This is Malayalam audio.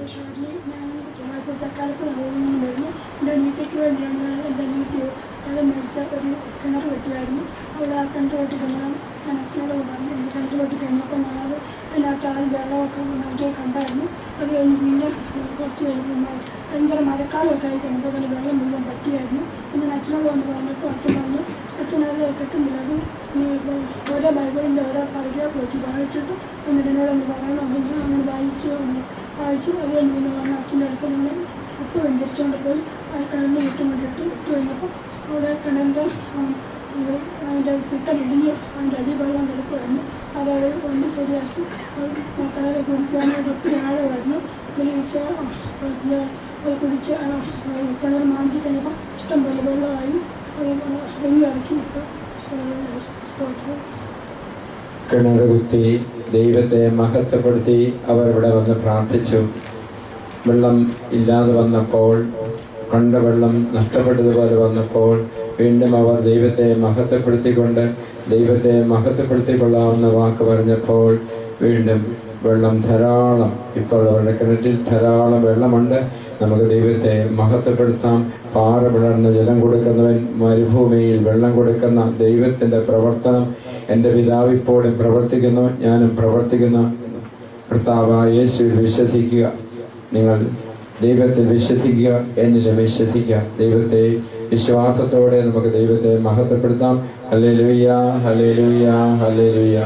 ഞാൻ ചുമപ്പോൾ ചക്കാലത്ത് വരുന്നു. എൻ്റെ അനിയത്തിക്ക് വേണ്ടിയാണ് എൻ്റെ അനിയത്തി സ്ഥലം മേടിച്ച ഒരു കിണർ വെട്ടിയായിരുന്നു. അവിടെ ആ കിണർ വെട്ടി കഴിഞ്ഞാൽ ഞാൻ അച്ഛനോട് പറഞ്ഞു. എൻ്റെ കിണർ വെട്ടി കഴിഞ്ഞപ്പോൾ ഞങ്ങൾ അതിനകത്ത് ആദ്യം വെള്ളമൊക്കെ നൽകി കണ്ടായിരുന്നു. അത് കഴിഞ്ഞ് പിന്നെ കുറച്ച് കഴിയുമ്പോൾ ഭയങ്കര മഴക്കാലമൊക്കെ ആയി കഴിഞ്ഞപ്പോൾ തന്നെ വെള്ളം മുഴുവൻ പറ്റിയായിരുന്നു. ഞാൻ അച്ഛനോട് വന്ന് പറഞ്ഞപ്പോൾ അച്ഛൻ പറഞ്ഞു അച്ഛനത് കിട്ടുന്നില്ല, അത് ഓരോ ബൈബിളിൻ്റെ ഓരോ പാരഗ്രാഫ് വെച്ച് വായിച്ചിട്ട് എന്നിട്ട് എന്നോടൊന്ന് പറയണമെന്ന് ഞാൻ അങ്ങനെ വായിച്ചു. അത് കഴിഞ്ഞ് പിന്നെ വന്ന് അച്ഛൻ്റെ അടുത്ത് നിന്ന് ഉപ്പ് വെഞ്ചരിച്ചുകൊണ്ട് പോയി ആ കിണറിന് ചുറ്റും കൊണ്ടിട്ട് ഇട്ട് കഴിഞ്ഞപ്പോൾ അവിടെ കിണറിൻ്റെ അതിൻ്റെ തിട്ടമിടിഞ്ഞ് അതിൻ്റെ അടി വെള്ളം കിടക്കുമായിരുന്നു. അതവിടെ കൊണ്ട് ശരിയാക്കി കിണറെ കുടിക്കാനായിട്ട് ഒത്തിരി ആഴമായിരുന്നു. കുളിച്ച് അത് കുടിച്ച് കിണർ മാറ്റി കഴിഞ്ഞപ്പോൾ ഇഷ്ടം പോലെ വെള്ളമായി. അത് വെങ്ങിറക്കി ഇപ്പോൾ കിണർ കുത്തി ദൈവത്തെ മഹത്വപ്പെടുത്തി അവർ ഇവിടെ വന്ന് പ്രാർത്ഥിച്ചു. വെള്ളം ഇല്ലാതെ വന്നപ്പോൾ, കണ്ട വെള്ളം നഷ്ടപ്പെട്ടതുപോലെ വന്നപ്പോൾ വീണ്ടും അവർ ദൈവത്തെ മഹത്വപ്പെടുത്തിക്കൊണ്ട് ദൈവത്തെ മഹത്വപ്പെടുത്തിക്കൊള്ളാവുന്ന വാക്ക് പറഞ്ഞപ്പോൾ വീണ്ടും വെള്ളം ധാരാളം, ഇപ്പോൾ അവരുടെ കിണറ്റിൽ ധാരാളം വെള്ളമുണ്ട്. നമുക്ക് ദൈവത്തെ മഹത്വപ്പെടുത്താം. പാറ പിളർന്ന് ജലം കൊടുക്കുന്നവൻ, മരുഭൂമിയിൽ വെള്ളം കൊടുക്കുന്ന ദൈവത്തിൻ്റെ പ്രവർത്തനം എൻ്റെ പിതാവ് ഇപ്പോഴും പ്രവർത്തിക്കുന്നു, ഞാനും പ്രവർത്തിക്കുന്നു. കർത്താവായ യേശുവിൽ വിശ്വസിക്കുക. നിങ്ങൾ ദൈവത്തിൽ വിശ്വസിക്കുക, എന്നിലും വിശ്വസിക്കുക. ദൈവത്തെ വിശ്വാസത്തോടെ നമുക്ക് ദൈവത്തെ മഹത്വപ്പെടുത്താം. Hallelujah, hallelujah, hallelujah.